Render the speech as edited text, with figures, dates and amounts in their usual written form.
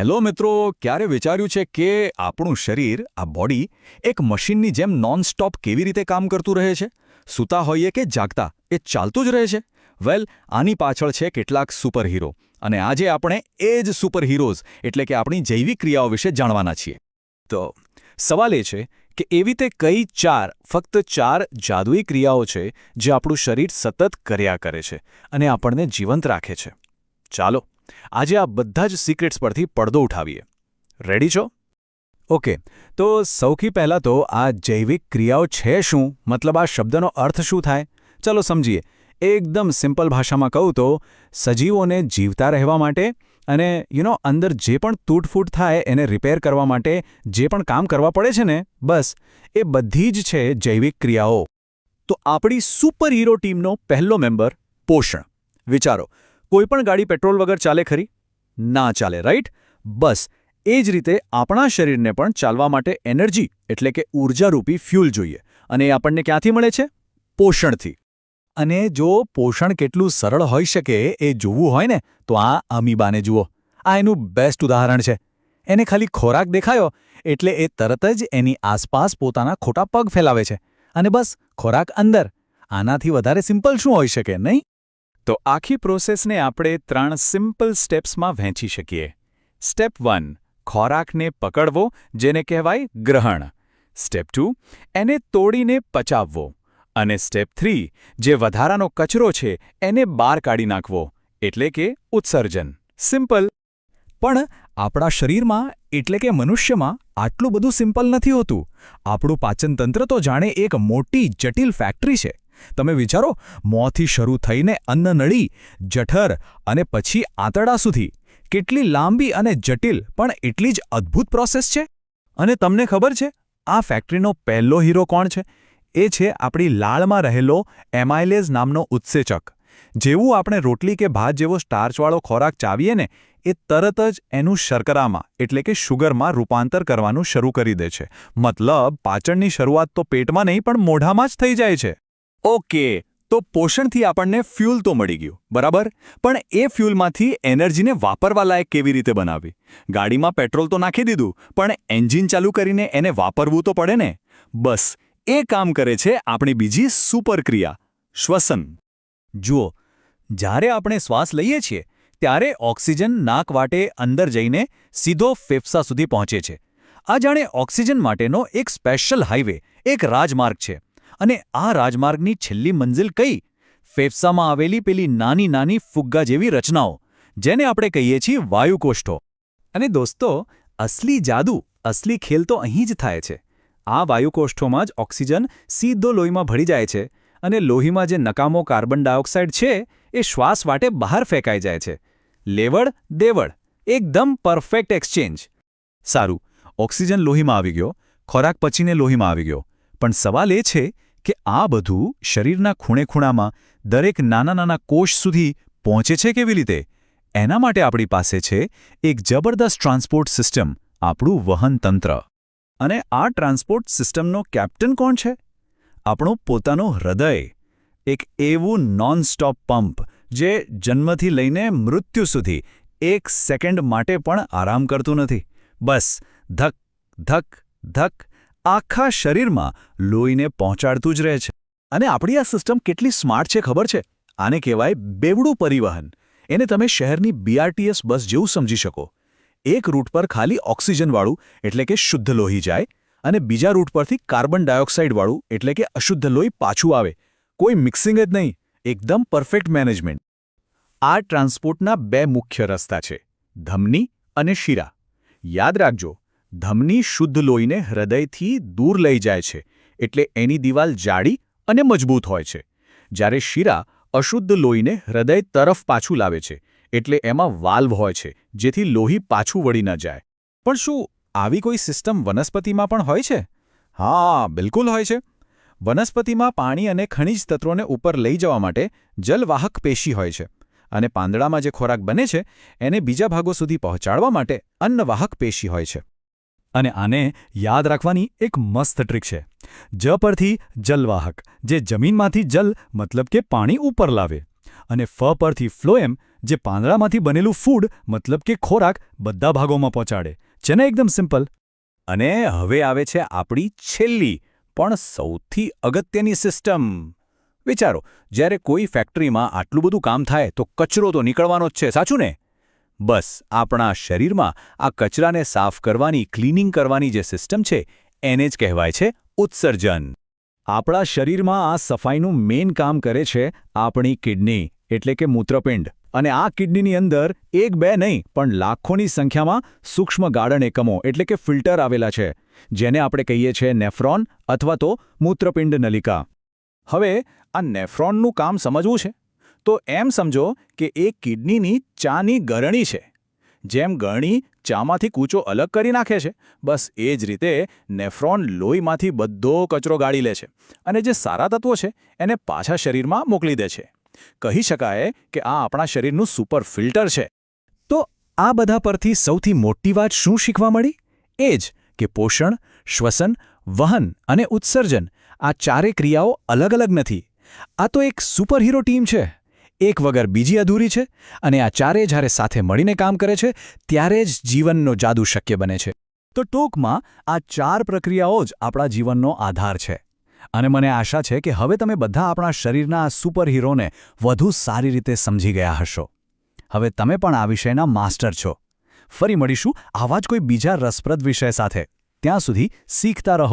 Hello મિત્રો, ક્યારે વિચાર્યું છે કે આપણું શરીર, આ બોડી, એક મશીનની જેમ નોનસ્ટોપ કેવી રીતે કામ કરતું રહે છે? સૂતા હોઈએ કે જાગતા, એ ચાલતું જ રહે છે. વેલ, આની પાછળ છે કેટલાક સુપર હીરો, અને આજે આપણે એ જ સુપર હીરોઝ એટલે કે આપણી જૈવિક ક્રિયાઓ વિશે જાણવાના છીએ. તો સવાલ એ છે કે એવી તે કઈ ફક્ત ચાર જાદુઈ ક્રિયાઓ છે જે આપણું શરીર સતત કર્યા કરે છે અને આપણને જીવંત રાખે છે. ચાલો આજે આ બધા જ સિક્રેટ્સ પરથી પડદો ઉઠાવીએ. રેડી છો? ઓકે, તો સૌથી પહેલાં તો આ જૈવિક ક્રિયાઓ છે શું, મતલબ આ શબ્દનો અર્થ શું થાય? ચલો સમજીએ. એકદમ સિમ્પલ ભાષામાં કહું તો સજીવોને જીવતા રહેવા માટે અને અંદર જે પણ તૂટફૂટ થાય એને રિપેર કરવા માટે જે પણ કામ કરવા પડે છે ને, બસ એ બધી જ છે જૈવિક ક્રિયાઓ. તો આપણી સુપર હીરો ટીમનો પહેલો મેમ્બર પોષણ. વિચારો, કોઈપણ ગાડી પેટ્રોલ વગર ચાલે ખરી? ના ચાલે, રાઈટ? બસ એ જ રીતે આપણા શરીરને પણ ચાલવા માટે એનર્જી એટલે કે ઊર્જારૂપી ફ્યુલ જોઈએ, અને એ આપણને ક્યાંથી મળે છે? પોષણથી. અને જો પોષણ કેટલું સરળ હોઈ શકે એ જોવું હોય ને, તો આ અમીબાને જુઓ. આ એનું બેસ્ટ ઉદાહરણ છે. એને ખાલી ખોરાક દેખાયો એટલે એ તરત જ એની આસપાસ પોતાના ખોટા પગ ફેલાવે છે, અને બસ ખોરાક અંદર. આનાથી વધારે સિમ્પલ શું હોઈ શકે, નહીં? તો આખી પ્રોસેસને આપણે 3 સિમ્પલ સ્ટેપ્સમાં વહેંચી શકીએ. સ્ટેપ 1, ખોરાકને પકડવો, જેને કહેવાય ગ્રહણ. સ્ટેપ 2, એને તોડીને પચાવવો. અને સ્ટેપ 3, જે વધારાનો કચરો છે એને બહાર કાઢી નાખવો, એટલે કે ઉત્સર્જન. સિમ્પલ. પણ આપણા શરીરમાં એટલે કે મનુષ્યમાં આટલું બધું સિમ્પલ નથી હોતું. આપણું પાચનતંત્ર તો જાણે એક મોટી જટિલ ફેક્ટરી છે. તમે વિચારો, મોંથી શરૂ થઈને અન્નનળી, જઠર અને પછી આંતરડા સુધી કેટલી લાંબી અને જટિલ પણ એટલી જ અદ્ભુત પ્રોસેસ છે. અને તમને ખબર છે આ ફેક્ટરીનો પહેલો હીરો કોણ છે? એ છે આપણી લાળમાં રહેલો એમાઇલેઝ નામનો ઉત્સેચક. જેવું આપણે રોટલી કે ભાત જેવો સ્ટાર્ચવાળો ખોરાક ચાવીએ ને, એ તરત જ એનું શર્કરામાં એટલે કે શુગરમાં રૂપાંતર કરવાનું શરૂ કરી દે છે. મતલબ પાચનની શરૂઆત તો પેટમાં નહીં પણ મોઢામાં જ થઈ જાય છે. ઓકે, તો પોષણથી આપણને ફ્યુલ તો મળી ગયું, બરાબર? પણ એ ફ્યુલમાંથી એનર્જીને વાપરવા લાયક કેવી રીતે બનાવવી? ગાડીમાં પેટ્રોલ તો નાખી દીધું, પણ એન્જિન ચાલુ કરીને એને વાપરવું તો પડે ને. બસ એ કામ કરે છે આપણી બીજી સુપર ક્રિયા, શ્વસન. જુઓ, જ્યારે આપણે શ્વાસ લઈએ છીએ ત્યારે ઓક્સિજન નાક વાટે અંદર જઈને સીધો ફેફસા સુધી પહોંચે છે. આ જાણે ઓક્સિજન માટેનો એક સ્પેશિયલ હાઈવે, એક રાજમાર્ગ છે. અને આ રાજમાર્ગની છેલ્લી મંજિલ કઈ? ફેફસામાં આવેલી પેલી નાની નાની ફુગ્ગા જેવી રચનાઓ, જેને આપણે કહીએ છીએ વાયુકોષ્ઠો. અને દોસ્તો, અસલી જાદુ, અસલી ખેલ તો અહીં જ થાય છે. આ વાયુકોષ્ઠોમાં જ ઓક્સિજન સીધો લોહીમાં ભળી જાય છે, અને લોહીમાં જે નકામો કાર્બન ડાયોક્સાઇડ છે એ શ્વાસ વાટે બહાર ફેંકાઈ જાય છે. લેવડ દેવડ, એકદમ પરફેક્ટ એક્સચેન્જ. સારું, ઓક્સિજન લોહીમાં આવી ગયો, ખોરાક પચીને લોહીમાં આવી ગયો. પણ સવાલ એ છે કે આ બધું શરીરના ખૂણે-ખૂણામાં દરેક નાના નાના કોષ સુધી પહોંચે છે કેવી રીતે? એના માટે આપણી પાસે છે એક જબરદસ્ત ટ્રાન્સપોર્ટ સિસ્ટમ, આપણું વહનતંત્ર. અને આ ટ્રાન્સપોર્ટ સિસ્ટમનો કેપ્ટન કોણ છે? આપણું પોતાનું હૃદય. એક એવું નોનસ્ટોપ પંપ જે જન્મથી લઈને મૃત્યુ સુધી 1 સેકન્ડ માટે પણ આરામ કરતું નથી. બસ ધક ધક ધક આખા શરીરમાં લોહીને પહોંચાડતું જ રહે છે. અને આપણી આ સિસ્ટમ કેટલી સ્માર્ટ છે ખબર છે? આને કહેવાય બેવડું પરિવહન. એને તમે શહેરની BRTS બસ જેવું સમજી શકો. એક રૂટ પર ખાલી ઓક્સિજનવાળું એટલે કે શુદ્ધ લોહી જાય, અને બીજા રૂટ પરથી કાર્બન ડાયોક્સાઇડવાળું એટલે કે અશુદ્ધ લોહી પાછું આવે. કોઈ મિક્સિંગ જ નહીં, એકદમ પરફેક્ટ મેનેજમેન્ટ. આ ટ્રાન્સપોર્ટના 2 મુખ્ય રસ્તા છે, ધમની અને શિરા. યાદ રાખજો, ધમની શુદ્ધ લોહીને હૃદયથી દૂર લઈ જાય છે, એટલે એની દિવાલ જાડી અને મજબૂત હોય છે. જ્યારે શિરા અશુદ્ધ લોહીને હૃદય તરફ પાછું લાવે છે, એટલે એમાં વાલ્વ હોય છે, જેથી લોહી પાછું વળી ન જાય. પણ શું આવી કોઈ સિસ્ટમ વનસ્પતિમાં પણ હોય છે? હા, બિલકુલ હોય છે. વનસ્પતિમાં પાણી અને ખનિજ તત્વોને ઉપર લઈ જવા માટે જલવાહક પેશી હોય છે, અને પાંદડામાં જે ખોરાક બને છે એને બીજા ભાગો સુધી પહોંચાડવા માટે અન્નવાહક પેશી હોય છે. અને આને યાદ રાખવાની એક મસ્ત ટ્રીક છે. જ પરથી જલવાહક, જે જમીનમાંથી જલ મતલબ કે પાણી ઉપર લાવે. અને ફ પરથી ફ્લોએમ, જે પાંદડામાંથી બનેલું ફૂડ મતલબ કે ખોરાક બધા ભાગોમાં પહોંચાડે. છે ને એકદમ સિમ્પલ. અને હવે આવે છે આપણી છેલ્લી પણ સૌથી અગત્યની સિસ્ટમ. વિચારો, જ્યારે કોઈ ફેક્ટરીમાં આટલું બધું કામ થાય તો કચરો તો નીકળવાનો જ છે, સાચું ને? બસ આપણા શરીરમાં આ કચરાને સાફ કરવાની, ક્લિનિંગ કરવાની જે સિસ્ટમ છે એને જ કહેવાય છે ઉત્સર્જન. આપણા શરીરમાં આ સફાઈનું મેઇન કામ કરે છે આપણી કિડની, એટલે કે મૂત્રપિંડ. અને આ કિડનીની અંદર 1-2 નહીં પણ લાખોની સંખ્યામાં સૂક્ષ્મ ગાળણ એકમો એટલે કે ફિલ્ટર આવેલા છે, જેને આપણે કહીએ છીએ નેફ્રોન અથવા તો મૂત્રપિંડ નલિકા. હવે આ નેફ્રોનનું કામ સમજવું છે તો એમ સમજો કે એ કિડનીની ચાની ગરણી છે. જેમ ગરણી ચામાંથી કૂચો અલગ કરી નાખે છે, બસ એ જ રીતે નેફ્રોન લોહીમાંથી બધો કચરો ગાળી લે છે અને જે સારા તત્વો છે એને પાછા શરીરમાં મોકલી દે છે. કહી શકાય કે આ આપણા શરીરનું સુપર ફિલ્ટર છે. તો આ બધા પરથી સૌથી મોટી વાત શું શીખવા મળી? એ જ કે પોષણ, શ્વસન, વહન અને ઉત્સર્જન આ ચારે ક્રિયાઓ અલગ અલગ નથી. આ તો એક સુપરહીરો ટીમ છે. એક વગર બીજી અધૂરી છે અને આ ચારે જ્યારે સાથે મળીને કામ કરે છે ત્યારે જ જીવનનો જાદુ શક્ય બને છે. તો ટૂંકમાં આ 4 પ્રક્રિયાઓ જ આપણા જીવનનો આધાર છે. અને મને આશા છે કે હવે તમે બધા આપણા શરીરના આ સુપરહીરોને વધુ સારી રીતે સમજી ગયા હશો. હવે તમે પણ આ વિષયના માસ્ટર છો. ફરી મળીશું આવા જ કોઈ બીજા રસપ્રદ વિષય સાથે. ત્યાં સુધી શીખતા રહો.